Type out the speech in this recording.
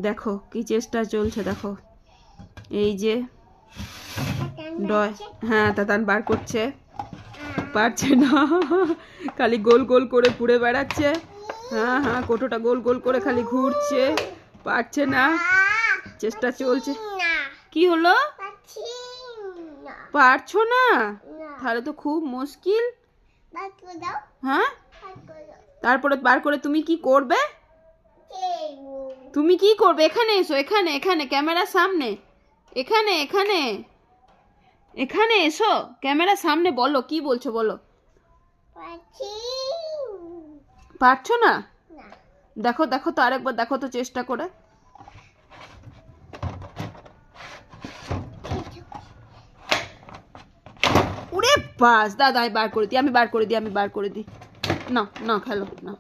দেখো কি চেষ্টা চলছে, দেখো এই যে হ্যাঁ তাতান বার করছে, পারছে না, খালি গোল গোল করে ঘুরে বেড়াচ্ছে। হ্যাঁ হ্যাঁ কোটোটা গোল গোল করে খালি ঘুরছে, পারছে না, চেষ্টা চলছে। কি হলো, পারছো না? তাহলে তো খুব মুশকিল। হ্যাঁ তারপরে বার করে তুমি কি করবে? তুমি কি করবে? এখানে এসো, এখানে এখানে ক্যামেরার সামনে, এখানে এখানে এখানে এসো, ক্যামেরার সামনে বলো কি বলছো, বলো। পারছো না? দেখো দেখো তো আরেকবার দেখো তো চেষ্টা করে। উরে বাস, দাদা আমি বার করে দিই, আমি বার করে দিই, আমি বার করে দিই। না না খেলো না।